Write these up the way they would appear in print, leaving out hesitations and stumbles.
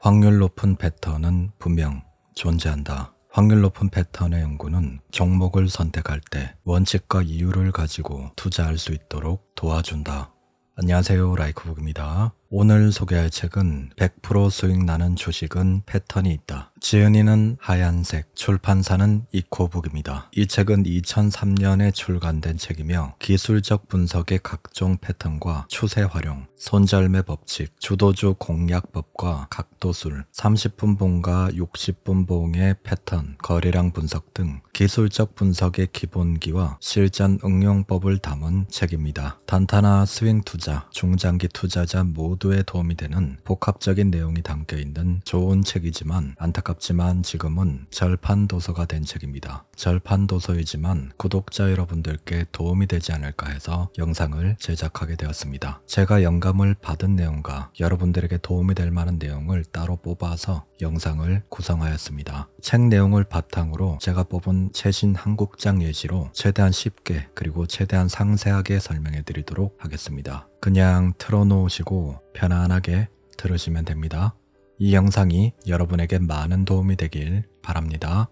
확률 높은 패턴은 분명 존재한다. 확률 높은 패턴의 연구는 종목을 선택할 때 원칙과 이유를 가지고 투자할 수 있도록 도와준다. 안녕하세요, 라이크북입니다. 오늘 소개할 책은 100% 수익 나는 주식은 패턴이 있다. 지은이는 하얀색, 출판사는 이코북입니다. 이 책은 2003년에 출간된 책이며 기술적 분석의 각종 패턴과 추세 활용, 손절매 법칙, 주도주 공략법과 각도술, 30분 봉과 60분 봉의 패턴, 거래량 분석 등 기술적 분석의 기본기와 실전 응용법을 담은 책입니다. 단타나 스윙 투자, 중장기 투자자 모두에 도움이 되는 복합적인 내용이 담겨있는 좋은 책이지만 안타깝지만 지금은 절판 도서가 된 책입니다. 절판 도서이지만 구독자 여러분들께 도움이 되지 않을까 해서 영상을 제작하게 되었습니다. 제가 영감을 받은 내용과 여러분들에게 도움이 될 만한 내용을 따로 뽑아서 영상을 구성하였습니다. 책 내용을 바탕으로 제가 뽑은 최신 한국장 예시로 최대한 쉽게 그리고 최대한 상세하게 설명해 드리도록 하겠습니다. 그냥 틀어놓으시고 편안하게 들으시면 됩니다. 이 영상이 여러분에게 많은 도움이 되길 바랍니다.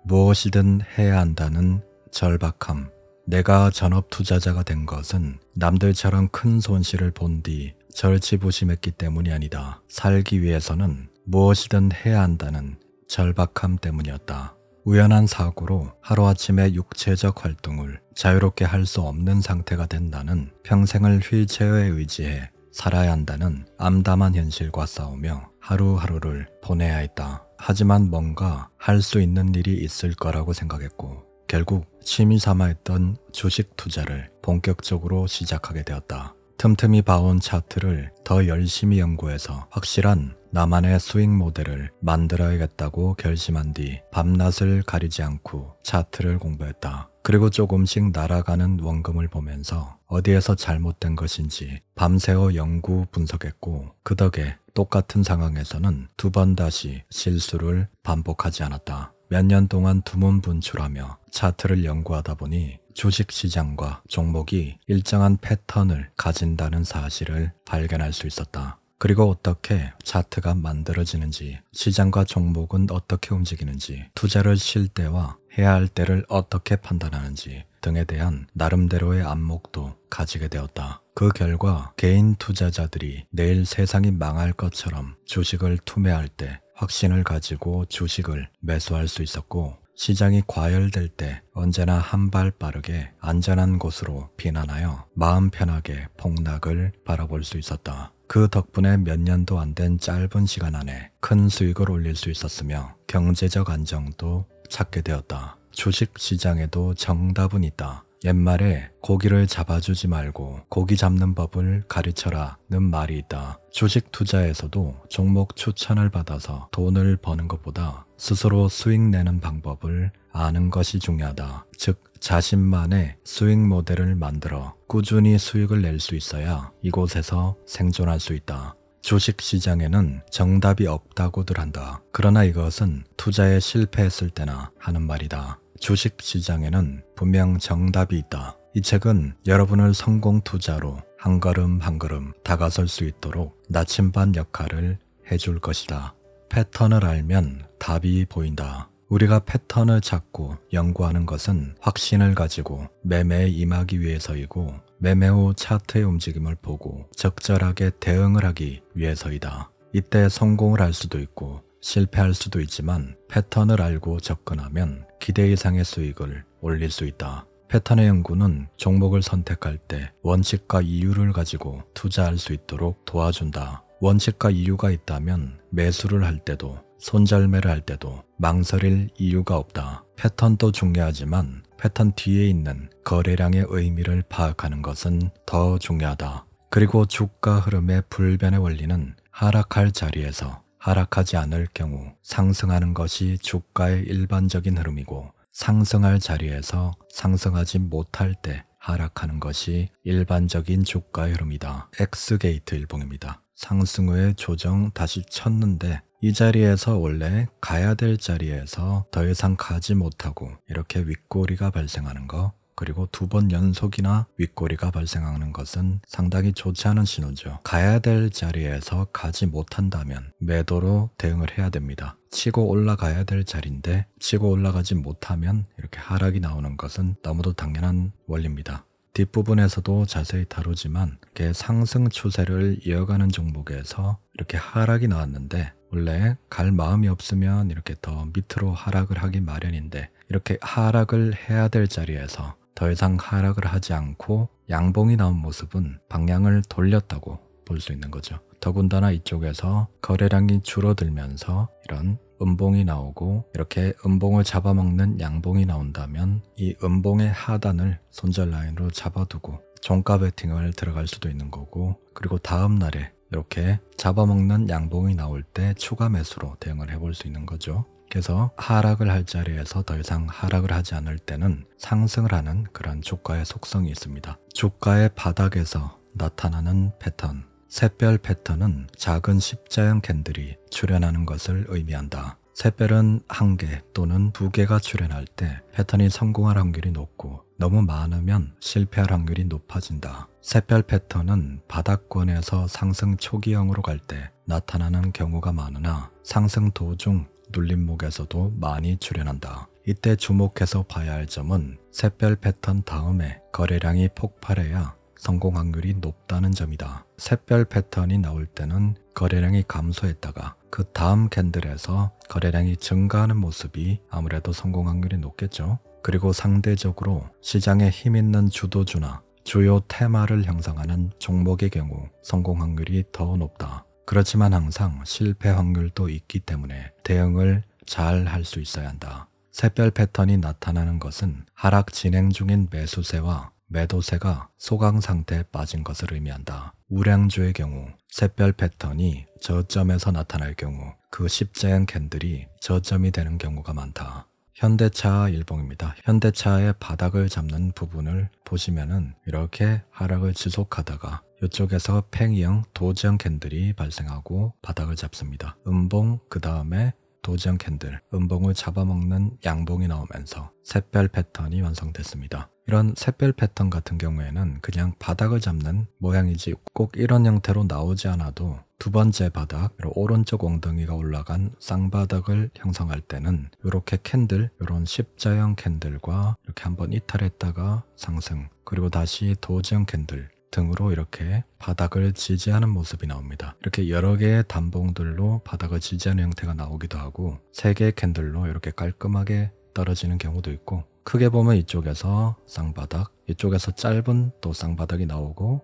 무엇이든 해야 한다는 절박함. 내가 전업 투자자가 된 것은 남들처럼 큰 손실을 본 뒤 절치부심했기 때문이 아니다. 살기 위해서는 무엇이든 해야 한다는 절박함 때문이었다. 우연한 사고로 하루아침에 육체적 활동을 자유롭게 할 수 없는 상태가 된 나는 평생을 휠체어에 의지해 살아야 한다는 암담한 현실과 싸우며 하루하루를 보내야 했다. 하지만 뭔가 할 수 있는 일이 있을 거라고 생각했고 결국 취미 삼아 했던 주식 투자를 본격적으로 시작하게 되었다. 틈틈이 봐온 차트를 더 열심히 연구해서 확실한 나만의 수익 모델을 만들어야겠다고 결심한 뒤 밤낮을 가리지 않고 차트를 공부했다. 그리고 조금씩 날아가는 원금을 보면서 어디에서 잘못된 것인지 밤새워 연구 분석했고 그 덕에 똑같은 상황에서는 두 번 다시 실수를 반복하지 않았다. 몇 년 동안 두문분출하며 차트를 연구하다 보니 주식시장과 종목이 일정한 패턴을 가진다는 사실을 발견할 수 있었다. 그리고 어떻게 차트가 만들어지는지, 시장과 종목은 어떻게 움직이는지, 투자를 쉴 때와 해야 할 때를 어떻게 판단하는지 등에 대한 나름대로의 안목도 가지게 되었다. 그 결과 개인 투자자들이 내일 세상이 망할 것처럼 주식을 투매할 때 확신을 가지고 주식을 매수할 수 있었고 시장이 과열될 때 언제나 한 발 빠르게 안전한 곳으로避난하여 마음 편하게 폭락을 바라볼 수 있었다. 그 덕분에 몇 년도 안 된 짧은 시간 안에 큰 수익을 올릴 수 있었으며 경제적 안정도 찾게 되었다. 주식 시장에도 정답은 있다. 옛말에 고기를 잡아주지 말고 고기 잡는 법을 가르쳐라는 말이 있다. 주식 투자에서도 종목 추천을 받아서 돈을 버는 것보다 스스로 수익 내는 방법을 아는 것이 중요하다. 즉 자신만의 수익 모델을 만들어 꾸준히 수익을 낼 수 있어야 이곳에서 생존할 수 있다. 주식 시장에는 정답이 없다고들 한다. 그러나 이것은 투자에 실패했을 때나 하는 말이다. 주식 시장에는 분명 정답이 있다. 이 책은 여러분을 성공 투자로 한 걸음 한 걸음 다가설 수 있도록 나침반 역할을 해줄 것이다. 패턴을 알면 답이 보인다. 우리가 패턴을 찾고 연구하는 것은 확신을 가지고 매매에 임하기 위해서이고 매매 후 차트의 움직임을 보고 적절하게 대응을 하기 위해서이다. 이때 성공을 할 수도 있고 실패할 수도 있지만 패턴을 알고 접근하면 기대 이상의 수익을 올릴 수 있다. 패턴의 연구는 종목을 선택할 때 원칙과 이유를 가지고 투자할 수 있도록 도와준다. 원칙과 이유가 있다면 매수를 할 때도 손절매를 할 때도 망설일 이유가 없다. 패턴도 중요하지만 패턴 뒤에 있는 거래량의 의미를 파악하는 것은 더 중요하다. 그리고 주가 흐름의 불변의 원리는 하락할 자리에서 하락하지 않을 경우 상승하는 것이 주가의 일반적인 흐름이고 상승할 자리에서 상승하지 못할 때 하락하는 것이 일반적인 주가의 흐름이다. X게이트 일봉입니다. 상승 후에 조정 다시 쳤는데 이 자리에서 원래 가야 될 자리에서 더 이상 가지 못하고 이렇게 윗꼬리가 발생하는 거 그리고 2번 연속이나 윗꼬리가 발생하는 것은 상당히 좋지 않은 신호죠. 가야 될 자리에서 가지 못한다면 매도로 대응을 해야 됩니다. 치고 올라가야 될 자리인데 치고 올라가지 못하면 이렇게 하락이 나오는 것은 너무도 당연한 원리입니다. 뒷부분에서도 자세히 다루지만 이렇게 상승 추세를 이어가는 종목에서 이렇게 하락이 나왔는데 원래 갈 마음이 없으면 이렇게 더 밑으로 하락을 하기 마련인데 이렇게 하락을 해야 될 자리에서 더 이상 하락을 하지 않고 양봉이 나온 모습은 방향을 돌렸다고 볼 수 있는 거죠. 더군다나 이쪽에서 거래량이 줄어들면서 이런 음봉이 나오고 이렇게 음봉을 잡아먹는 양봉이 나온다면 이 음봉의 하단을 손절 라인으로 잡아두고 종가 베팅을 들어갈 수도 있는 거고, 그리고 다음 날에 이렇게 잡아먹는 양봉이 나올 때 추가 매수로 대응을 해볼 수 있는 거죠. 그래서 하락을 할 자리에서 더 이상 하락을 하지 않을 때는 상승을 하는 그런 주가의 속성이 있습니다. 주가의 바닥에서 나타나는 패턴, 샛별 패턴은 작은 십자형 캔들이 출현하는 것을 의미한다. 샛별은 1개 또는 2개가 출현할 때 패턴이 성공할 확률이 높고 너무 많으면 실패할 확률이 높아진다. 샛별 패턴은 바닥권에서 상승 초기형으로 갈 때 나타나는 경우가 많으나 상승 도중 눌림목에서도 많이 출현한다. 이때 주목해서 봐야 할 점은 샛별 패턴 다음에 거래량이 폭발해야 성공 확률이 높다는 점이다. 샛별 패턴이 나올 때는 거래량이 감소했다가 그 다음 캔들에서 거래량이 증가하는 모습이 아무래도 성공 확률이 높겠죠. 그리고 상대적으로 시장에 힘 있는 주도주나 주요 테마를 형성하는 종목의 경우 성공 확률이 더 높다. 그렇지만 항상 실패 확률도 있기 때문에 대응을 잘 할 수 있어야 한다. 샛별 패턴이 나타나는 것은 하락 진행 중인 매수세와 매도세가 소강 상태에 빠진 것을 의미한다. 우량주의 경우 샛별 패턴이 저점에서 나타날 경우 그 십자형 캔들이 저점이 되는 경우가 많다. 현대차 일봉입니다. 현대차의 바닥을 잡는 부분을 보시면은 이렇게 하락을 지속하다가 이쪽에서 팽이형 도지형 캔들이 발생하고 바닥을 잡습니다. 음봉, 그 다음에 도지형 캔들, 음봉을 잡아먹는 양봉이 나오면서 샛별 패턴이 완성됐습니다. 이런 샛별 패턴 같은 경우에는 그냥 바닥을 잡는 모양이지 꼭 이런 형태로 나오지 않아도 두 번째 바닥, 오른쪽 엉덩이가 올라간 쌍바닥을 형성할 때는 이렇게 캔들, 이런 십자형 캔들과 이렇게 한번 이탈했다가 상승, 그리고 다시 도지형 캔들 등으로 이렇게 바닥을 지지하는 모습이 나옵니다. 이렇게 여러 개의 단봉들로 바닥을 지지하는 형태가 나오기도 하고 3개의 캔들로 이렇게 깔끔하게 떨어지는 경우도 있고, 크게 보면 이쪽에서 쌍바닥, 이쪽에서 짧은 또 쌍바닥이 나오고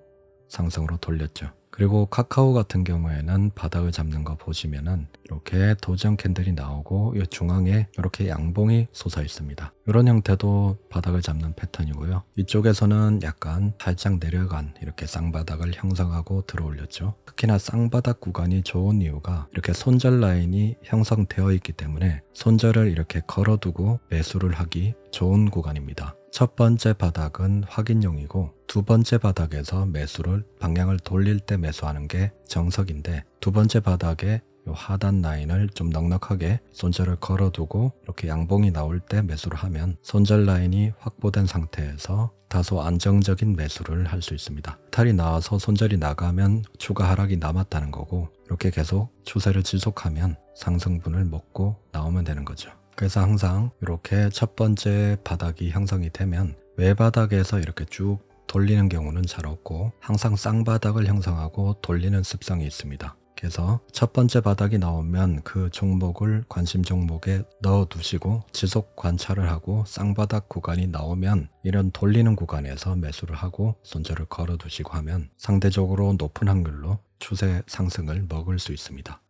상승으로 돌렸죠. 그리고 카카오 같은 경우에는 바닥을 잡는 거 보시면은 이렇게 도지형 캔들이 나오고 이 중앙에 이렇게 양봉이 솟아 있습니다. 이런 형태도 바닥을 잡는 패턴이고요. 이쪽에서는 약간 살짝 내려간 이렇게 쌍바닥을 형성하고 들어올렸죠. 특히나 쌍바닥 구간이 좋은 이유가 이렇게 손절 라인이 형성되어 있기 때문에 손절을 이렇게 걸어두고 매수를 하기 좋은 구간입니다. 첫 번째 바닥은 확인용이고 두 번째 바닥에서 매수를 방향을 돌릴 때 매수하는 게 정석인데, 두 번째 바닥에 요 하단 라인을 좀 넉넉하게 손절을 걸어두고 이렇게 양봉이 나올 때 매수를 하면 손절 라인이 확보된 상태에서 다소 안정적인 매수를 할 수 있습니다. 탈이 나와서 손절이 나가면 추가 하락이 남았다는 거고, 이렇게 계속 추세를 지속하면 상승분을 먹고 나오면 되는 거죠. 그래서 항상 이렇게 첫 번째 바닥이 형성이 되면 외바닥에서 이렇게 쭉 돌리는 경우는 잘 없고 항상 쌍바닥을 형성하고 돌리는 습성이 있습니다. 그래서 첫 번째 바닥이 나오면 그 종목을 관심 종목에 넣어 두시고 지속 관찰을 하고, 쌍바닥 구간이 나오면 이런 돌리는 구간에서 매수를 하고 손절을 걸어 두시고 하면 상대적으로 높은 확률로 추세 상승을 먹을 수 있습니다.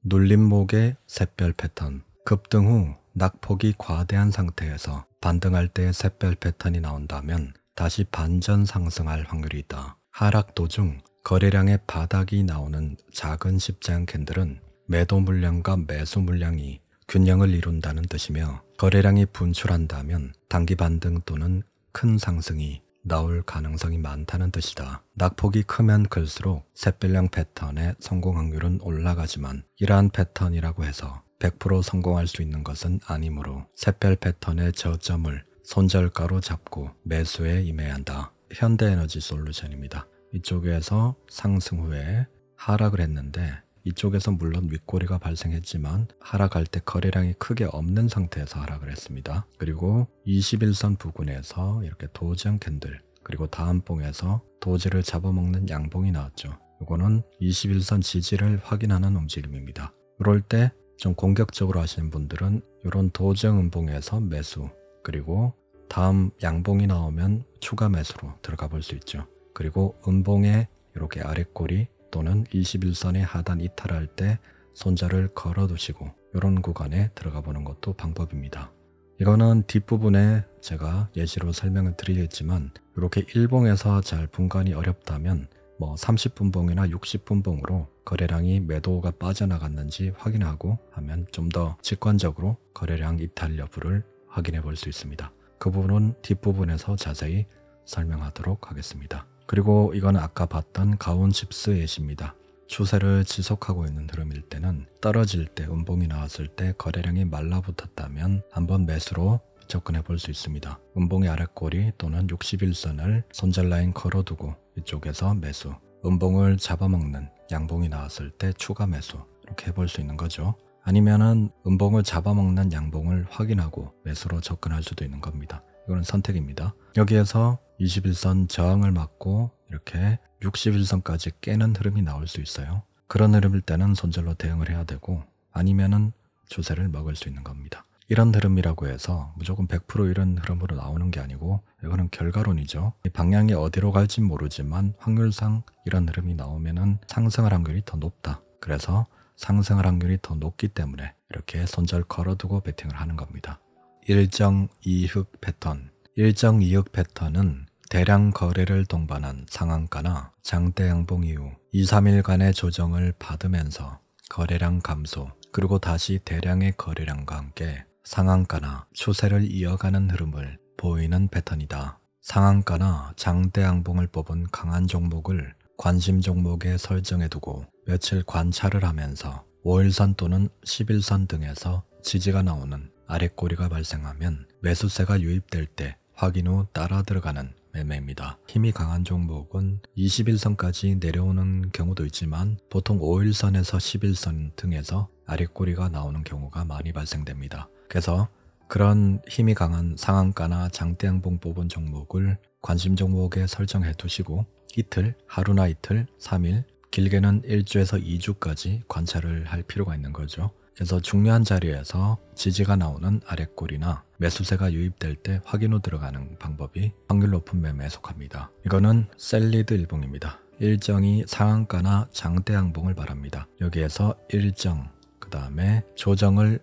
눌림목의 샛별 패턴, 급등 후 낙폭이 과대한 상태에서 반등할 때 샛별 패턴이 나온다면 다시 반전 상승할 확률이 있다. 하락 도중 거래량의 바닥이 나오는 작은 십자형 캔들은 매도 물량과 매수 물량이 균형을 이룬다는 뜻이며, 거래량이 분출한다면 단기 반등 또는 큰 상승이 나올 가능성이 많다는 뜻이다. 낙폭이 크면 클수록 샛별형 패턴의 성공 확률은 올라가지만 이러한 패턴이라고 해서 100% 성공할 수 있는 것은 아니므로 샛별 패턴의 저점을 손절가로 잡고 매수에 임해야 한다. 현대에너지 솔루션입니다. 이쪽에서 상승 후에 하락을 했는데 이쪽에서 물론 윗꼬리가 발생했지만 하락할 때 거래량이 크게 없는 상태에서 하락을 했습니다. 그리고 21선 부근에서 이렇게 도장 캔들, 그리고 다음 봉에서 도지를 잡아먹는 양봉이 나왔죠. 이거는 21선 지지를 확인하는 움직임입니다. 이럴 때 좀 공격적으로 하시는 분들은 이런 도정 음봉에서 매수, 그리고 다음 양봉이 나오면 추가 매수로 들어가 볼 수 있죠. 그리고 음봉에 이렇게 아랫꼬리 또는 21선의 하단 이탈할 때 손절을 걸어 두시고 이런 구간에 들어가 보는 것도 방법입니다. 이거는 뒷부분에 제가 예시로 설명을 드리겠지만 이렇게 일봉에서 잘 분간이 어렵다면 30분봉이나 60분봉으로 거래량이 매도가 빠져나갔는지 확인하고 하면 좀 더 직관적으로 거래량 이탈 여부를 확인해 볼 수 있습니다. 그 부분은 뒷부분에서 자세히 설명하도록 하겠습니다. 그리고 이건 아까 봤던 가온칩스 예시입니다. 추세를 지속하고 있는 흐름일 때는 떨어질 때 음봉이 나왔을 때 거래량이 말라붙었다면 한번 매수로 접근해 볼 수 있습니다. 음봉의 아랫꼬리 또는 61선을 손절 라인 걸어두고 이쪽에서 매수, 음봉을 잡아먹는 양봉이 나왔을 때 추가 매수 이렇게 해볼 수 있는 거죠. 아니면은 음봉을 잡아먹는 양봉을 확인하고 매수로 접근할 수도 있는 겁니다. 이거는 선택입니다. 여기에서 21선 저항을 맞고 이렇게 61선까지 깨는 흐름이 나올 수 있어요. 그런 흐름일 때는 손절로 대응을 해야 되고 아니면은 추세를 먹을 수 있는 겁니다. 이런 흐름이라고 해서 무조건 100% 이런 흐름으로 나오는 게 아니고 이거는 결과론이죠. 방향이 어디로 갈진 모르지만 확률상 이런 흐름이 나오면은 상승할 확률이 더 높다. 그래서 상승할 확률이 더 높기 때문에 이렇게 손절 걸어두고 베팅을 하는 겁니다. 일정 이익 패턴. 일정 이익 패턴은 대량 거래를 동반한 상한가나 장대 양봉 이후 2-3일간의 조정을 받으면서 거래량 감소, 그리고 다시 대량의 거래량과 함께 상한가나 추세를 이어가는 흐름을 보이는 패턴이다. 상한가나 장대 양봉을 뽑은 강한 종목을 관심 종목에 설정해두고 며칠 관찰을 하면서 5일선 또는 11선 등에서 지지가 나오는 아랫꼬리가 발생하면 매수세가 유입될 때 확인 후 따라 들어가는 매매입니다. 힘이 강한 종목은 21선까지 내려오는 경우도 있지만 보통 5일선에서 11선 등에서 아랫꼬리가 나오는 경우가 많이 발생됩니다. 그래서 그런 힘이 강한 상한가나 장대양봉 뽑은 종목을 관심 종목에 설정해 두시고 이틀, 하루나 이틀, 3일, 길게는 1주에서 2주까지 관찰을 할 필요가 있는 거죠. 그래서 중요한 자리에서 지지가 나오는 아랫꼬리나 매수세가 유입될 때 확인 후 들어가는 방법이 확률 높은 매매에 속합니다. 이거는 셀리드 일봉입니다. 일정이 상한가나 장대양봉을 말합니다. 여기에서 일정, 그 다음에 조정을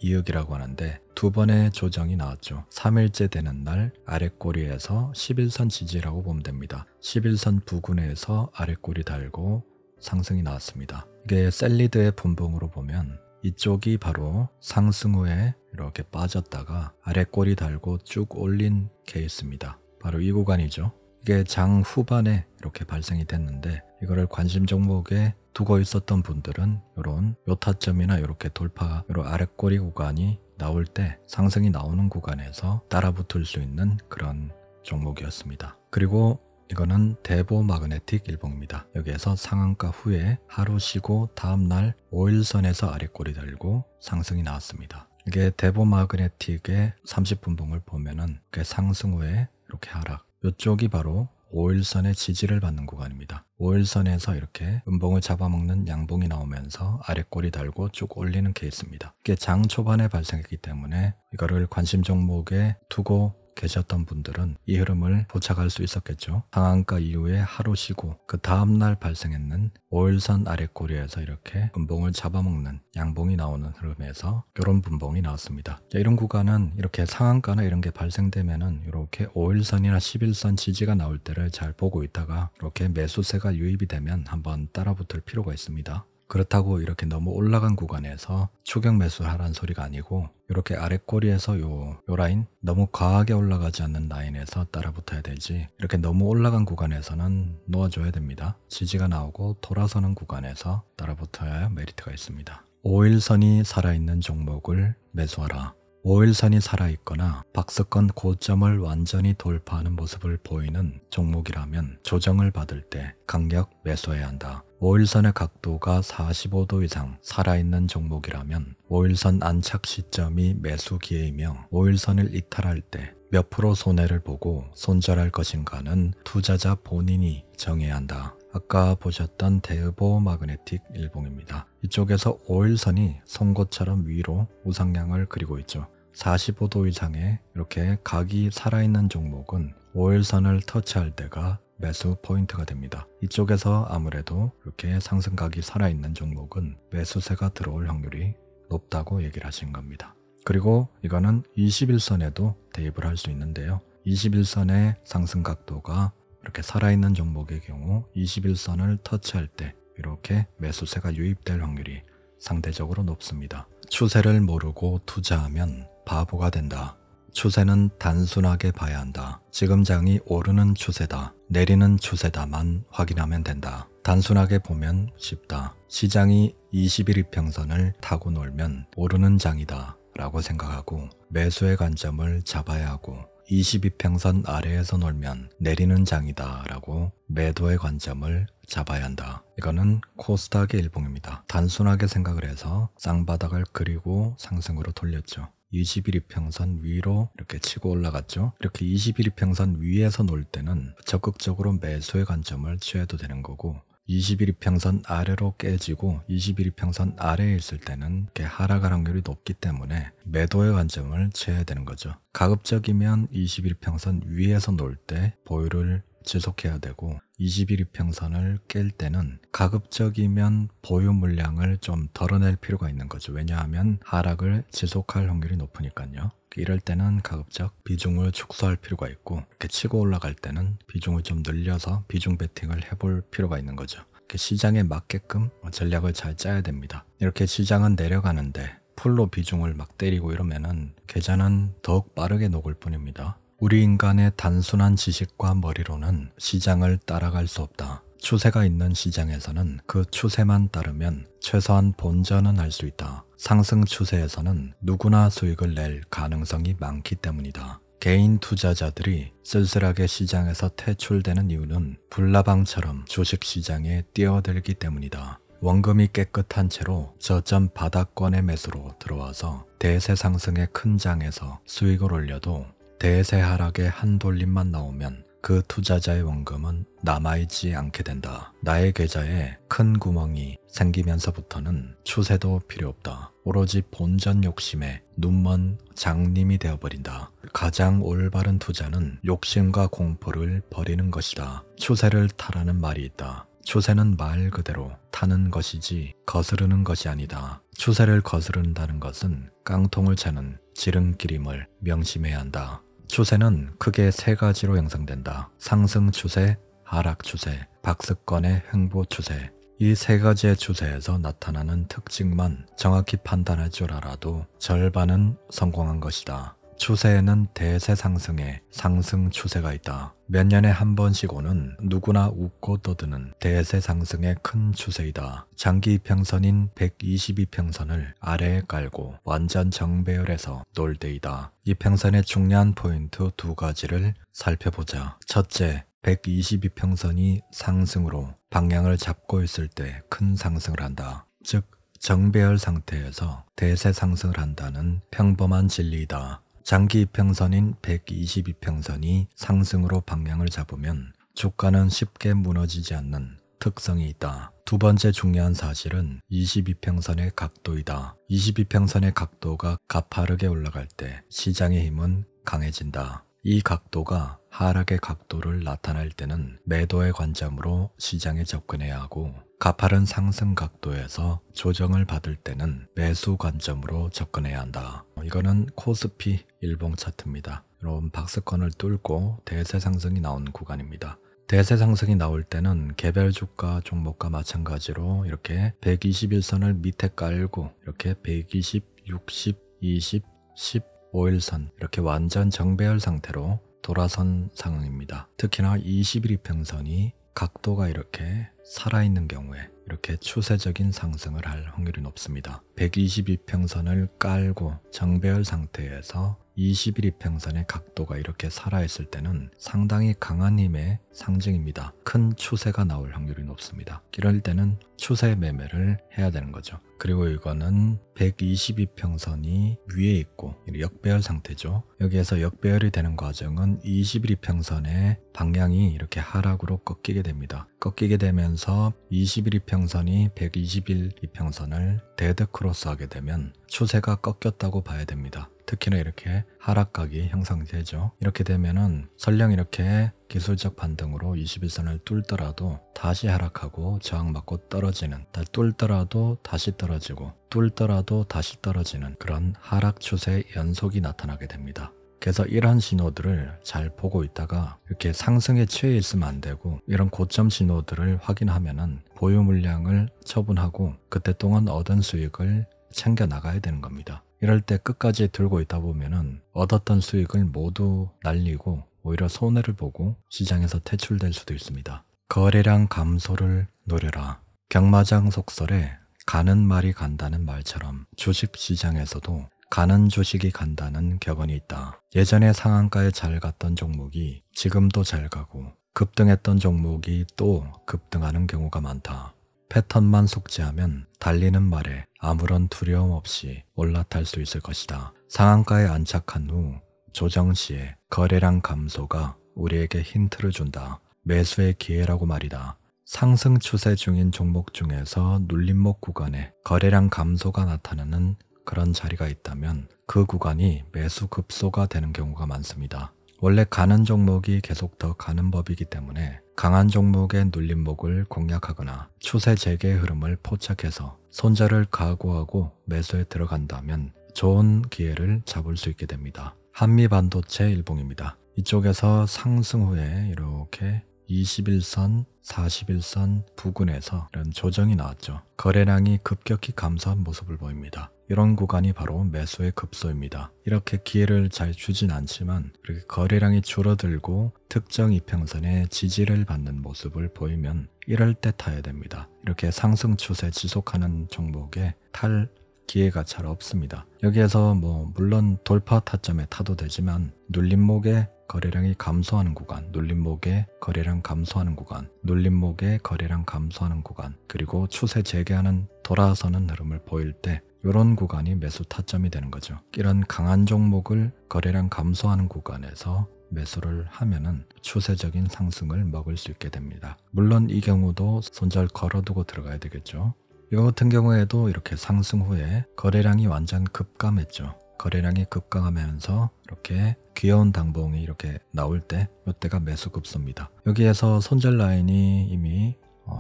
이익이라고 하는데 두 번의 조정이 나왔죠. 3일째 되는 날 아랫꼬리에서 11선 지지라고 보면 됩니다. 11선 부근에서 아랫꼬리 달고 상승이 나왔습니다. 이게 셀리드의 분봉으로 보면 이쪽이 바로 상승 후에 이렇게 빠졌다가 아랫꼬리 달고 쭉 올린 케이스입니다. 바로 이 구간이죠. 이게 장 후반에 이렇게 발생이 됐는데 이거를 관심 종목에 두고 있었던 분들은 이런 요 타점이나 이렇게 돌파, 이런 아랫꼬리 구간이 나올 때 상승이 나오는 구간에서 따라붙을 수 있는 그런 종목이었습니다. 그리고 이거는 대보 마그네틱 일봉입니다. 여기에서 상한가 후에 하루 쉬고 다음날 5일선에서 아랫꼬리 달고 상승이 나왔습니다. 이게 대보 마그네틱의 30분봉을 보면은 그 상승 후에 이렇게 하락, 이쪽이 바로 5일선의 지지를 받는 구간입니다. 5일선에서 이렇게 음봉을 잡아먹는 양봉이 나오면서 아랫꼬리 달고 쭉 올리는 케이스입니다. 이게 장 초반에 발생했기 때문에 이거를 관심 종목에 두고 계셨던 분들은 이 흐름을 포착할 수 있었겠죠. 상한가 이후에 하루 쉬고 그 다음날 발생했는 5일선 아랫꼬리에서 이렇게 음봉을 잡아먹는 양봉이 나오는 흐름에서 이런 분봉이 나왔습니다. 이런 구간은 이렇게 상한가나 이런 게 발생되면은 이렇게 5일선이나 11선 지지가 나올 때를 잘 보고 있다가 이렇게 매수세가 유입이 되면 한번 따라붙을 필요가 있습니다. 그렇다고 이렇게 너무 올라간 구간에서 추격 매수하라는 소리가 아니고 이렇게 아랫꼬리에서 요 라인 너무 과하게 올라가지 않는 라인에서 따라 붙어야 되지 이렇게 너무 올라간 구간에서는 놓아줘야 됩니다. 지지가 나오고 돌아서는 구간에서 따라 붙어야 메리트가 있습니다. 5일선이 살아있는 종목을 매수하라. 5일선이 살아있거나 박스권 고점을 완전히 돌파하는 모습을 보이는 종목이라면 조정을 받을 때 강력 매수해야 한다. 5일선의 각도가 45도 이상 살아있는 종목이라면 5일선 안착 시점이 매수 기회이며 5일선을 이탈할 때 몇 프로 손해를 보고 손절할 것인가는 투자자 본인이 정해야 한다. 아까 보셨던 대으보 마그네틱 일봉입니다. 이쪽에서 5일선이 송곳처럼 위로 우상향을 그리고 있죠. 45도 이상의 이렇게 각이 살아있는 종목은 5일선을 터치할 때가 매수 포인트가 됩니다. 이쪽에서 아무래도 이렇게 상승각이 살아있는 종목은 매수세가 들어올 확률이 높다고 얘기를 하신 겁니다. 그리고 이거는 21선에도 대입을 할 수 있는데요. 21선의 상승 각도가 이렇게 살아있는 종목의 경우 21선을 터치할 때 이렇게 매수세가 유입될 확률이 상대적으로 높습니다. 추세를 모르고 투자하면 바보가 된다. 추세는 단순하게 봐야 한다. 지금 장이 오르는 추세다, 내리는 추세다만 확인하면 된다. 단순하게 보면 쉽다. 시장이 21 이평선을 타고 놀면 오르는 장이다 라고 생각하고 매수의 관점을 잡아야 하고 22평선 아래에서 놀면 내리는 장이다 라고 매도의 관점을 잡아야 한다. 이거는 코스닥의 일봉입니다. 단순하게 생각을 해서 쌍바닥을 그리고 상승으로 돌렸죠. 21이평선 위로 이렇게 치고 올라갔죠. 이렇게 21이평선 위에서 놀 때는 적극적으로 매수의 관점을 취해도 되는 거고 21이평선 아래로 깨지고 21이평선 아래에 있을 때는 이렇게 하락할 확률이 높기 때문에 매도의 관점을 취해야 되는 거죠. 가급적이면 21이평선 위에서 놀 때 보유를 지속해야 되고 21이평선을 깰 때는 가급적이면 보유 물량을 좀 덜어낼 필요가 있는 거죠. 왜냐하면 하락을 지속할 확률이 높으니까요. 이럴 때는 가급적 비중을 축소할 필요가 있고 이렇게 치고 올라갈 때는 비중을 좀 늘려서 비중 베팅을 해볼 필요가 있는 거죠. 시장에 맞게끔 전략을 잘 짜야 됩니다. 이렇게 시장은 내려가는데 풀로 비중을 막 때리고 이러면은 계좌는 더욱 빠르게 녹을 뿐입니다. 우리 인간의 단순한 지식과 머리로는 시장을 따라갈 수 없다. 추세가 있는 시장에서는 그 추세만 따르면 최소한 본전은 할 수 있다. 상승 추세에서는 누구나 수익을 낼 가능성이 많기 때문이다. 개인 투자자들이 쓸쓸하게 시장에서 퇴출되는 이유는 불나방처럼 주식시장에 뛰어들기 때문이다. 원금이 깨끗한 채로 저점 바닥권의 매수로 들어와서 대세 상승의 큰 장에서 수익을 올려도 대세 하락의 한 돌림만 나오면 그 투자자의 원금은 남아있지 않게 된다. 나의 계좌에 큰 구멍이 생기면서부터는 추세도 필요 없다. 오로지 본전 욕심에 눈먼 장님이 되어버린다. 가장 올바른 투자는 욕심과 공포를 버리는 것이다. 추세를 타라는 말이 있다. 추세는 말 그대로 타는 것이지 거스르는 것이 아니다. 추세를 거스른다는 것은 깡통을 차는 지름길임을 명심해야 한다. 추세는 크게 세 가지로 형성된다. 상승 추세, 하락 추세, 박스권의 횡보 추세. 이 세 가지의 추세에서 나타나는 특징만 정확히 판단할 줄 알아도 절반은 성공한 것이다. 추세에는 대세 상승의 상승 추세가 있다. 몇 년에 한 번씩 오는 누구나 웃고 떠드는 대세 상승의 큰 추세이다. 장기 이평선인 122평선을 아래에 깔고 완전 정배열해서 놀 때이다. 이평선의 중요한 포인트 두 가지를 살펴보자. 첫째, 122평선이 상승으로 방향을 잡고 있을 때 큰 상승을 한다. 즉 정배열 상태에서 대세 상승을 한다는 평범한 진리이다. 장기 이평선인 122평선이 상승으로 방향을 잡으면 주가는 쉽게 무너지지 않는 특성이 있다. 두 번째 중요한 사실은 22평선의 각도이다. 22평선의 각도가 가파르게 올라갈 때 시장의 힘은 강해진다. 이 각도가 하락의 각도를 나타낼 때는 매도의 관점으로 시장에 접근해야 하고 가파른 상승 각도에서 조정을 받을 때는 매수 관점으로 접근해야 한다. 이거는 코스피 일봉 차트입니다. 이런 박스권을 뚫고 대세 상승이 나온 구간입니다. 대세 상승이 나올 때는 개별 주가 종목과 마찬가지로 이렇게 121선을 밑에 깔고 이렇게 120, 60, 20, 10, 5일선 이렇게 완전 정배열 상태로 돌아선 상황입니다. 특히나 21이평선이 각도가 이렇게 살아있는 경우에 이렇게 추세적인 상승을 할 확률이 높습니다. 122평선을 깔고 정배열 상태에서 21이평선의 각도가 이렇게 살아있을 때는 상당히 강한 힘의 상징입니다. 큰 추세가 나올 확률이 높습니다. 이럴 때는 추세 매매를 해야 되는 거죠. 그리고 이거는 122평선이 위에 있고 역배열 상태죠. 여기에서 역배열이 되는 과정은 21이평선의 방향이 이렇게 하락으로 꺾이게 됩니다. 꺾이게 되면서 21이평선이 121이평선을 데드 크로스하게 되면 추세가 꺾였다고 봐야 됩니다. 특히나 이렇게 하락각이 형성되죠. 이렇게 되면은 설령 이렇게 기술적 반등으로 21선을 뚫더라도 다시 하락하고 저항받고 떨어지는, 뚫더라도 다시 떨어지고 뚫더라도 다시 떨어지는 그런 하락 추세의 연속이 나타나게 됩니다. 그래서 이러한 신호들을 잘 보고 있다가 이렇게 상승에 취해 있으면 안 되고, 이런 고점 신호들을 확인하면은 보유 물량을 처분하고 그때 동안 얻은 수익을 챙겨 나가야 되는 겁니다. 이럴 때 끝까지 들고 있다 보면은 얻었던 수익을 모두 날리고 오히려 손해를 보고 시장에서 퇴출될 수도 있습니다. 거래량 감소를 노려라. 경마장 속설에 가는 말이 간다는 말처럼 주식시장에서도 가는 주식이 간다는 격언이 있다. 예전에 상한가에 잘 갔던 종목이 지금도 잘 가고, 급등했던 종목이 또 급등하는 경우가 많다. 패턴만 숙지하면 달리는 말에 아무런 두려움 없이 올라탈 수 있을 것이다. 상한가에 안착한 후 조정 시에 거래량 감소가 우리에게 힌트를 준다. 매수의 기회라고 말이다. 상승 추세 중인 종목 중에서 눌림목 구간에 거래량 감소가 나타나는 그런 자리가 있다면 그 구간이 매수 급소가 되는 경우가 많습니다. 원래 가는 종목이 계속 더 가는 법이기 때문에 강한 종목의 눌림목을 공략하거나 추세 재개의 흐름을 포착해서 손절을 각오하고 매수에 들어간다면 좋은 기회를 잡을 수 있게 됩니다. 한미반도체 일봉입니다. 이쪽에서 상승 후에 이렇게 21선, 41선 부근에서 이런 조정이 나왔죠. 거래량이 급격히 감소한 모습을 보입니다. 이런 구간이 바로 매수의 급소입니다. 이렇게 기회를 잘 주진 않지만 이렇게 거래량이 줄어들고 특정 이평선의 지지를 받는 모습을 보이면 이럴 때 타야 됩니다. 이렇게 상승 추세 지속하는 종목에 탈 기회가 잘 없습니다. 여기에서 물론 돌파 타점에 타도 되지만 눌림목에 거래량이 감소하는 구간, 눌림목에 거래량 감소하는 구간, 눌림목에 거래량 감소하는 구간, 그리고 추세 재개하는 돌아서는 흐름을 보일 때 이런 구간이 매수 타점이 되는 거죠. 이런 강한 종목을 거래량 감소하는 구간에서 매수를 하면은 추세적인 상승을 먹을 수 있게 됩니다. 물론 이 경우도 손절 걸어두고 들어가야 되겠죠. 이거 같은 경우에도 이렇게 상승 후에 거래량이 완전 급감했죠. 거래량이 급감하면서 이렇게 귀여운 당봉이 이렇게 나올 때 이때가 매수 급소입니다. 여기에서 손절 라인이 이미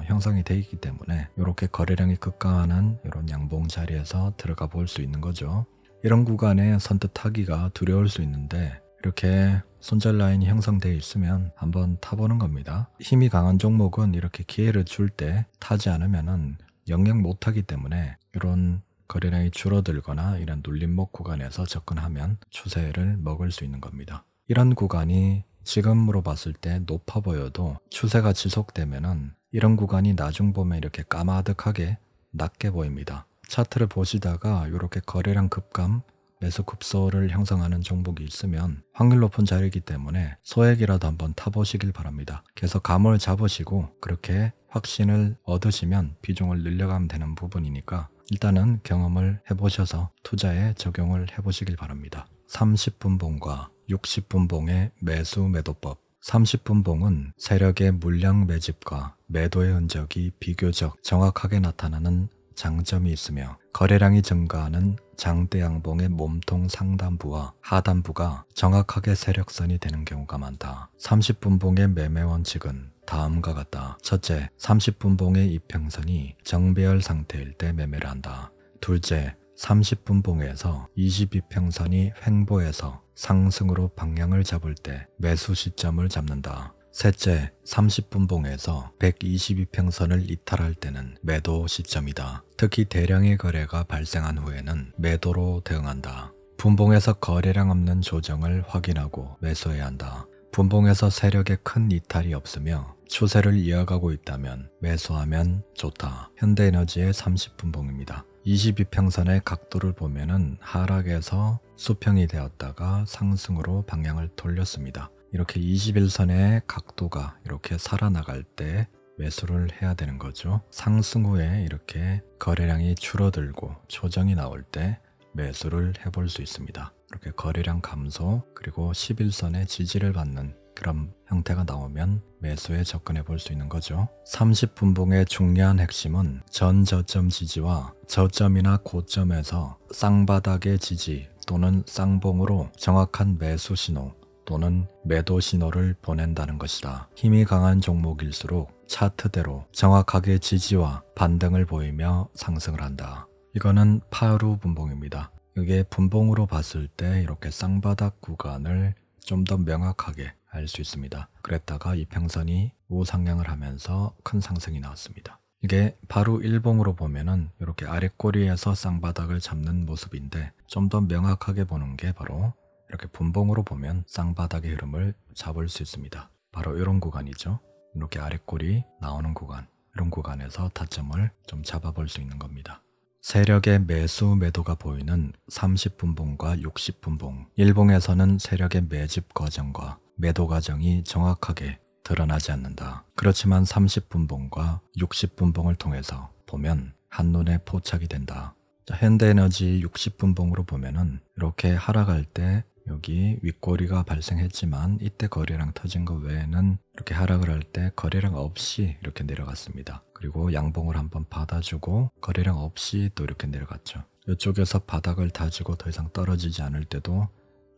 형성이 되어 있기 때문에 이렇게 거래량이 급감하는 이런 양봉 자리에서 들어가 볼 수 있는 거죠. 이런 구간에 선뜻 타기가 두려울 수 있는데 이렇게 손절 라인이 형성되어 있으면 한번 타보는 겁니다. 힘이 강한 종목은 이렇게 기회를 줄 때 타지 않으면은 영영 못하기 때문에 이런 거래량이 줄어들거나 이런 눌림목 구간에서 접근하면 추세를 먹을 수 있는 겁니다. 이런 구간이 지금으로 봤을 때 높아 보여도 추세가 지속되면은 이런 구간이 나중 보면 이렇게 까마득하게 낮게 보입니다. 차트를 보시다가 이렇게 거래량 급감, 매수 급소를 형성하는 종목이 있으면 확률 높은 자리이기 때문에 소액이라도 한번 타보시길 바랍니다. 그래서 감을 잡으시고 그렇게 확신을 얻으시면 비중을 늘려가면 되는 부분이니까 일단은 경험을 해보셔서 투자에 적용을 해보시길 바랍니다. 30분 봉과 60분 봉의 매수 매도법. 30분 봉은 세력의 물량 매집과 매도의 흔적이 비교적 정확하게 나타나는 장점이 있으며 거래량이 증가하는 장대 양봉의 몸통 상단부와 하단부가 정확하게 세력선이 되는 경우가 많다. 30분 봉의 매매 원칙은 다음과 같다. 첫째, 30분 봉의 이평선이 정배열 상태일 때 매매를 한다. 둘째, 30분 봉에서 22평선이 횡보해서 상승으로 방향을 잡을 때 매수 시점을 잡는다. 셋째, 30분 봉에서 122평선을 이탈할 때는 매도 시점이다. 특히 대량의 거래가 발생한 후에는 매도로 대응한다. 분봉에서 거래량 없는 조정을 확인하고 매수해야 한다. 분봉에서 세력의 큰 이탈이 없으며 추세를 이어가고 있다면 매수하면 좋다. 현대에너지의 30분봉입니다. 22평선의 각도를 보면은 하락에서 수평이 되었다가 상승으로 방향을 돌렸습니다. 이렇게 21선의 각도가 이렇게 살아나갈 때 매수를 해야 되는 거죠. 상승 후에 이렇게 거래량이 줄어들고 조정이 나올 때 매수를 해볼 수 있습니다. 이렇게 거래량 감소 그리고 11선의 지지를 받는 그런 형태가 나오면 매수에 접근해 볼 수 있는 거죠. 30분봉의 중요한 핵심은 전 저점 지지와 저점이나 고점에서 쌍바닥의 지지 또는 쌍봉으로 정확한 매수 신호 또는 매도 신호를 보낸다는 것이다. 힘이 강한 종목일수록 차트대로 정확하게 지지와 반등을 보이며 상승을 한다. 이거는 파루 분봉입니다. 이게 분봉으로 봤을 때 이렇게 쌍바닥 구간을 좀 더 명확하게 알 수 있습니다. 그랬다가 이평선이 우상향을 하면서 큰 상승이 나왔습니다. 이게 바로 일봉으로 보면은 이렇게 아랫꼬리에서 쌍바닥을 잡는 모습인데 좀 더 명확하게 보는 게 바로 이렇게 분봉으로 보면 쌍바닥의 흐름을 잡을 수 있습니다. 바로 이런 구간이죠. 이렇게 아랫꼬리 나오는 구간, 이런 구간에서 타점을 좀 잡아볼 수 있는 겁니다. 세력의 매수 매도가 보이는 30분봉과 60분봉, 일봉에서는 세력의 매집 과정과 매도 과정이 정확하게 드러나지 않는다. 그렇지만 30분봉과 60분봉을 통해서 보면 한눈에 포착이 된다. 자, 현대에너지 60분봉으로 보면은 이렇게 하락할 때 여기 윗꼬리가 발생했지만 이때 거래량 터진 것 외에는 이렇게 하락을 할 때 거래량 없이 이렇게 내려갔습니다. 그리고 양봉을 한번 받아주고 거래량 없이 또 이렇게 내려갔죠. 이쪽에서 바닥을 다지고 더 이상 떨어지지 않을 때도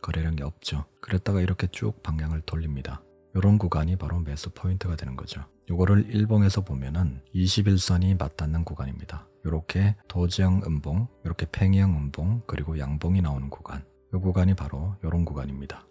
거래량이 없죠. 그랬다가 이렇게 쭉 방향을 돌립니다. 이런 구간이 바로 매수 포인트가 되는 거죠. 이거를 일봉에서 보면은 21선이 맞닿는 구간입니다. 이렇게 도지형 음봉, 이렇게 팽이형 음봉, 그리고 양봉이 나오는 구간. 이 구간이 바로 이런 구간입니다.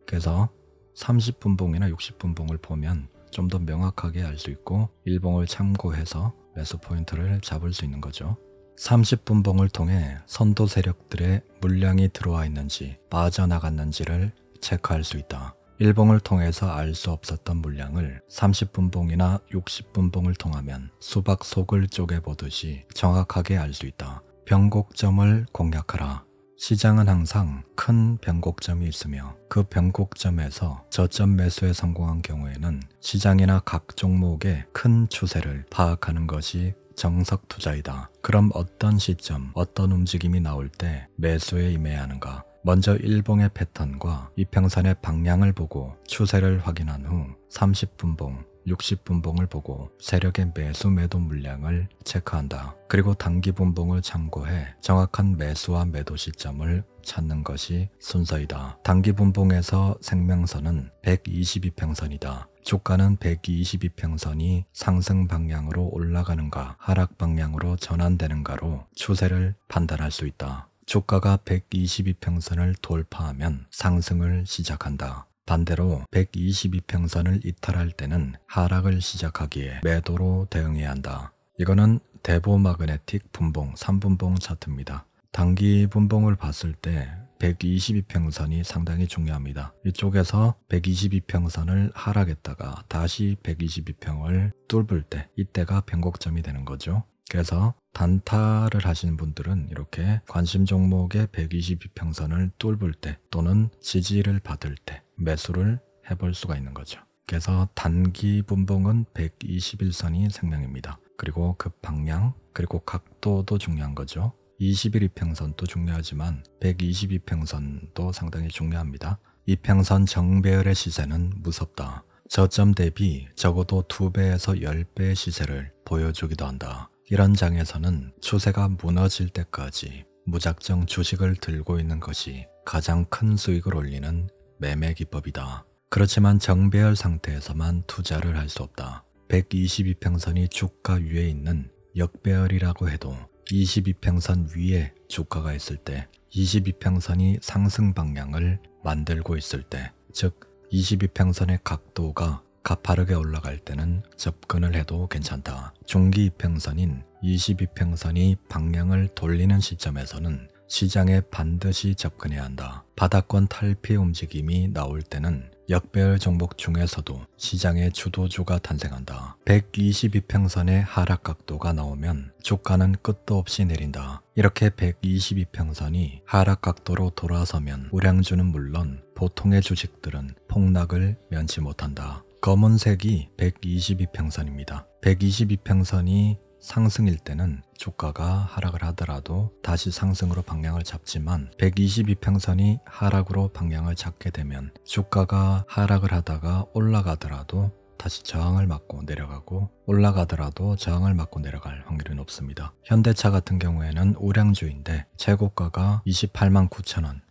그래서 30분봉이나 60분봉을 보면 좀 더 명확하게 알 수 있고 일봉을 참고해서 매수 포인트를 잡을 수 있는 거죠. 30분봉을 통해 선도 세력들의 물량이 들어와 있는지 빠져나갔는지를 체크할 수 있다. 일봉을 통해서 알 수 없었던 물량을 30분봉이나 60분봉을 통하면 수박 속을 쪼개보듯이 정확하게 알 수 있다. 변곡점을 공략하라. 시장은 항상 큰 변곡점이 있으며 그 변곡점에서 저점 매수에 성공한 경우에는 시장이나 각 종목의 큰 추세를 파악하는 것이 정석 투자이다. 그럼 어떤 시점, 어떤 움직임이 나올 때 매수에 임해야 하는가? 먼저 일봉의 패턴과 이평선의 방향을 보고 추세를 확인한 후 30분봉, 60분봉을 보고 세력의 매수 매도 물량을 체크한다. 그리고 단기 분봉을 참고해 정확한 매수와 매도 시점을 찾는 것이 순서이다. 단기 분봉에서 생명선은 122평선이다. 주가는 122평선이 상승 방향으로 올라가는가 하락 방향으로 전환되는가로 추세를 판단할 수 있다. 주가가 122평선을 돌파하면 상승을 시작한다. 반대로 122평선을 이탈할 때는 하락을 시작하기에 매도로 대응해야 한다. 이거는 대보 마그네틱 분봉 3분봉 차트입니다. 단기 분봉을 봤을 때 122평선이 상당히 중요합니다. 이쪽에서 122평선을 하락했다가 다시 122평을 뚫을 때 이때가 변곡점이 되는 거죠. 그래서 단타를 하시는 분들은 이렇게 관심 종목의 122평선을 뚫을 때 또는 지지를 받을 때 매수를 해볼 수가 있는 거죠. 그래서 단기 분봉은 121선이 생명입니다. 그리고 그 방향 그리고 각도도 중요한 거죠. 21이평선도 중요하지만 122평선도 상당히 중요합니다. 이평선 정배열의 시세는 무섭다. 저점 대비 적어도 2배에서 10배의 시세를 보여주기도 한다. 이런 장에서는 추세가 무너질 때까지 무작정 주식을 들고 있는 것이 가장 큰 수익을 올리는 매매 기법이다. 그렇지만 정배열 상태에서만 투자를 할 수 없다. 122평선이 주가 위에 있는 역배열이라고 해도 22평선 위에 주가가 있을 때 22평선이 상승 방향을 만들고 있을 때 즉 22평선의 각도가 가파르게 올라갈 때는 접근을 해도 괜찮다. 중기 이평선인 22평선이 방향을 돌리는 시점에서는 시장에 반드시 접근해야 한다. 바닥권 탈피 움직임이 나올 때는 역배열 종목 중에서도 시장의 주도주가 탄생한다. 122평선의 하락 각도가 나오면 주가는 끝도 없이 내린다. 이렇게 122평선이 하락 각도로 돌아서면 우량주는 물론 보통의 주식들은 폭락을 면치 못한다. 검은색이 122평선입니다. 122평선이 상승일 때는 주가가 하락을 하더라도 다시 상승으로 방향을 잡지만 122평선이 하락으로 방향을 잡게 되면 주가가 하락을 하다가 올라가더라도 다시 저항을 맞고 내려가고 올라가더라도 저항을 맞고 내려갈 확률이 높습니다. 현대차 같은 경우에는 우량주인데 최고가가 28만 9천 원,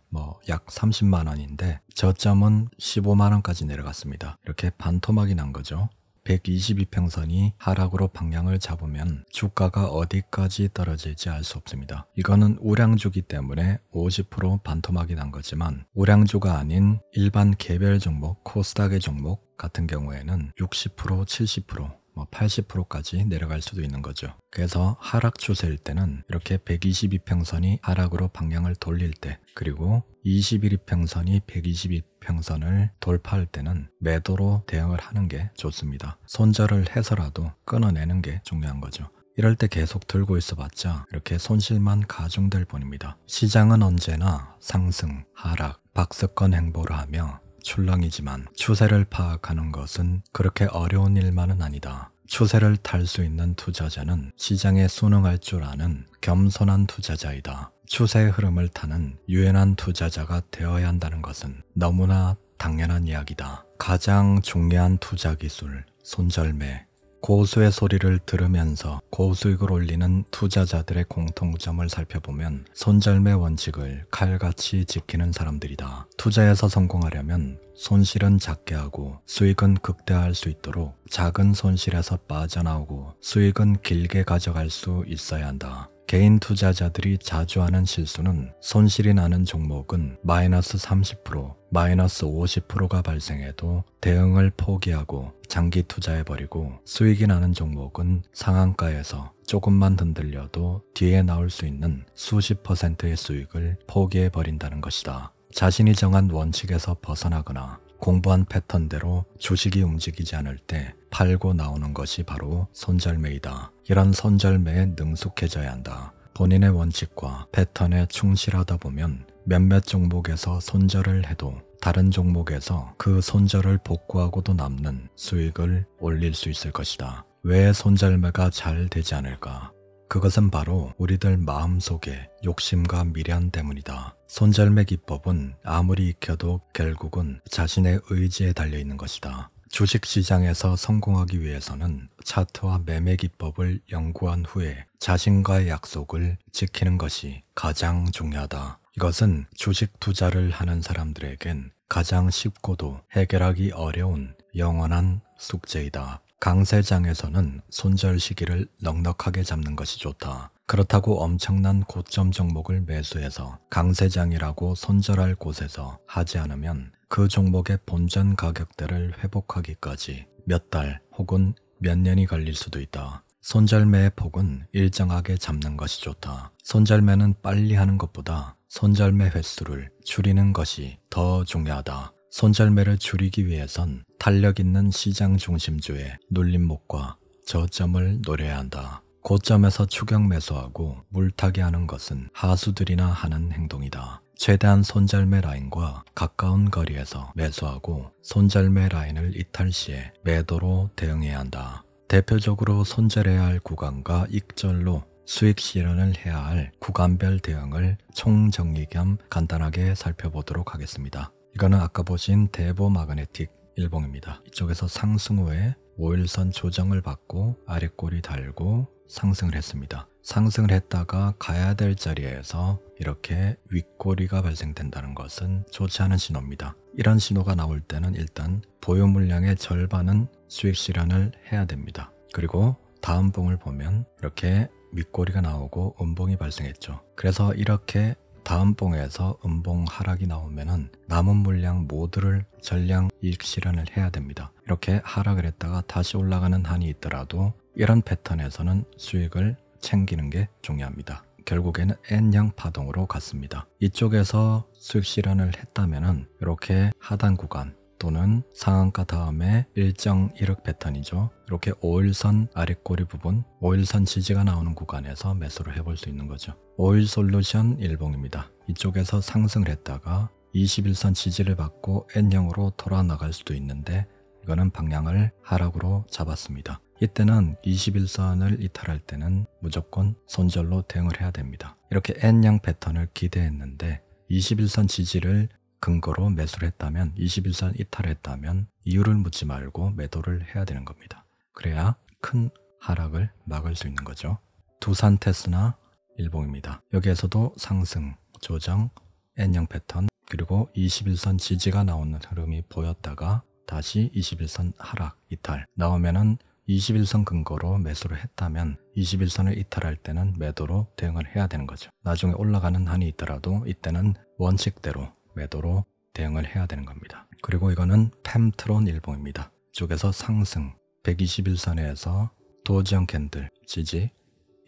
약 30만 원인데 저점은 15만 원까지 내려갔습니다. 이렇게 반토막이 난 거죠. 122평선이 하락으로 방향을 잡으면 주가가 어디까지 떨어질지 알 수 없습니다. 이거는 우량주기 때문에 50% 반토막이 난 거지만 우량주가 아닌 일반 개별 종목, 코스닥의 종목 같은 경우에는 60%, 70%, 80%까지 내려갈 수도 있는 거죠. 그래서 하락 추세일 때는 이렇게 122평선이 하락으로 방향을 돌릴 때, 그리고 21이평선이 122평선을 돌파할 때는 매도로 대응을 하는 게 좋습니다. 손절을 해서라도 끊어내는 게 중요한 거죠. 이럴 때 계속 들고 있어봤자 이렇게 손실만 가중될 뿐입니다. 시장은 언제나 상승, 하락, 박스권 행보를 하며 출렁이지만 추세를 파악하는 것은 그렇게 어려운 일만은 아니다. 추세를 탈 수 있는 투자자는 시장에 순응할 줄 아는 겸손한 투자자이다. 추세의 흐름을 타는 유연한 투자자가 되어야 한다는 것은 너무나 당연한 이야기다. 가장 중요한 투자 기술, 손절매. 고수의 소리를 들으면서 고수익을 올리는 투자자들의 공통점을 살펴보면 손절매 원칙을 칼같이 지키는 사람들이다. 투자에서 성공하려면 손실은 작게 하고 수익은 극대화할 수 있도록 작은 손실에서 빠져나오고 수익은 길게 가져갈 수 있어야 한다. 개인 투자자들이 자주 하는 실수는 손실이 나는 종목은 마이너스 30%, 마이너스 50%가 발생해도 대응을 포기하고 장기 투자해버리고 수익이 나는 종목은 상한가에서 조금만 흔들려도 뒤에 나올 수 있는 수십 %의 수익을 포기해버린다는 것이다. 자신이 정한 원칙에서 벗어나거나 공부한 패턴대로 주식이 움직이지 않을 때 팔고 나오는 것이 바로 손절매이다. 이런 손절매에 능숙해져야 한다. 본인의 원칙과 패턴에 충실하다 보면 몇몇 종목에서 손절을 해도 다른 종목에서 그 손절을 복구하고도 남는 수익을 올릴 수 있을 것이다. 왜 손절매가 잘 되지 않을까? 그것은 바로 우리들 마음속에 욕심과 미련 때문이다. 손절매 기법은 아무리 익혀도 결국은 자신의 의지에 달려있는 것이다. 주식시장에서 성공하기 위해서는 차트와 매매 기법을 연구한 후에 자신과의 약속을 지키는 것이 가장 중요하다. 이것은 주식 투자를 하는 사람들에겐 가장 쉽고도 해결하기 어려운 영원한 숙제이다. 강세장에서는 손절 시기를 넉넉하게 잡는 것이 좋다. 그렇다고 엄청난 고점 종목을 매수해서 강세장이라고 손절할 곳에서 하지 않으면 그 종목의 본전 가격대를 회복하기까지 몇 달 혹은 몇 년이 걸릴 수도 있다. 손절매의 폭은 일정하게 잡는 것이 좋다. 손절매는 빨리 하는 것보다 손절매 횟수를 줄이는 것이 더 중요하다. 손절매를 줄이기 위해선 탄력 있는 시장 중심주의 눌림목과 저점을 노려야 한다. 고점에서 추격 매수하고 물타기 하는 것은 하수들이나 하는 행동이다. 최대한 손절매 라인과 가까운 거리에서 매수하고 손절매 라인을 이탈 시에 매도로 대응해야 한다. 대표적으로 손절해야 할 구간과 익절로 수익 실현을 해야 할 구간별 대응을 총정리 겸 간단하게 살펴보도록 하겠습니다. 이거는 아까 보신 대보 마그네틱 일봉입니다. 이쪽에서 상승 후에 5일선 조정을 받고 아래꼬리 달고 상승을 했습니다. 상승을 했다가 가야 될 자리에서 이렇게 윗꼬리가 발생된다는 것은 좋지 않은 신호입니다. 이런 신호가 나올 때는 일단 보유 물량의 절반은 수익 실현을 해야 됩니다. 그리고 다음 봉을 보면 이렇게 윗꼬리가 나오고 음봉이 발생했죠. 그래서 이렇게 다음 봉에서 음봉 하락이 나오면은 남은 물량 모두를 전량 이익 실현을 해야 됩니다. 이렇게 하락을 했다가 다시 올라가는 한이 있더라도 이런 패턴에서는 수익을 챙기는 게 중요합니다. 결국에는 N형 파동으로 갔습니다. 이쪽에서 수익 실현을 했다면은 이렇게 하단 구간 또는 상한가 다음에 일정 이륙 패턴이죠. 이렇게 5일선 아랫꼬리 부분, 5일선 지지가 나오는 구간에서 매수를 해볼 수 있는 거죠. 5일 솔루션 일봉입니다. 이쪽에서 상승을 했다가 21선 지지를 받고 N형으로 돌아 나갈 수도 있는데 이거는 방향을 하락으로 잡았습니다. 이때는 21선을 이탈할 때는 무조건 손절로 대응을 해야 됩니다. 이렇게 N형 패턴을 기대했는데 21선 지지를 근거로 매수를 했다면 21선 이탈했다면 이유를 묻지 말고 매도를 해야 되는 겁니다. 그래야 큰 하락을 막을 수 있는 거죠. 두산 테스나 일봉입니다. 여기에서도 상승, 조정, N형 패턴 그리고 21선 지지가 나오는 흐름이 보였다가 다시 21선 하락, 이탈 나오면은 21선 근거로 매수를 했다면 21선을 이탈할 때는 매도로 대응을 해야 되는 거죠. 나중에 올라가는 한이 있더라도 이때는 원칙대로 매도로 대응을 해야 되는 겁니다. 그리고 이거는 펨트론 일봉입니다. 이쪽에서 상승 121선에서 도지형 캔들 지지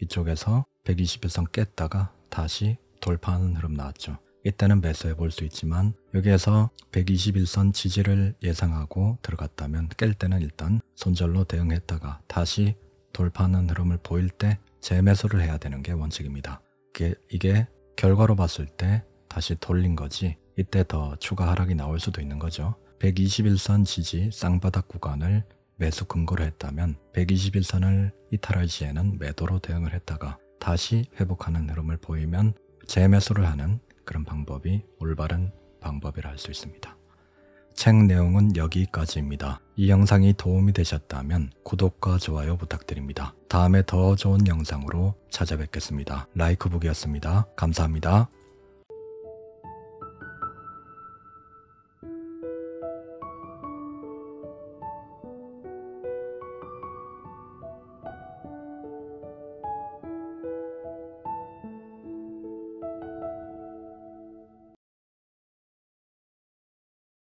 이쪽에서 121선 깼다가 다시 돌파하는 흐름 나왔죠. 이때는 매수해 볼 수 있지만 여기에서 121선 지지를 예상하고 들어갔다면 깰 때는 일단 손절로 대응했다가 다시 돌파하는 흐름을 보일 때 재매수를 해야 되는 게 원칙입니다. 이게 결과로 봤을 때 다시 돌린 거지 이때 더 추가 하락이 나올 수도 있는 거죠. 121선 지지 쌍바닥 구간을 매수 근거로 했다면 121선을 이탈할 시에는 매도로 대응을 했다가 다시 회복하는 흐름을 보이면 재매수를 하는 그런 방법이 올바른 방법이라 할 수 있습니다. 책 내용은 여기까지입니다. 이 영상이 도움이 되셨다면 구독과 좋아요 부탁드립니다. 다음에 더 좋은 영상으로 찾아뵙겠습니다. 라이크북이었습니다. 감사합니다.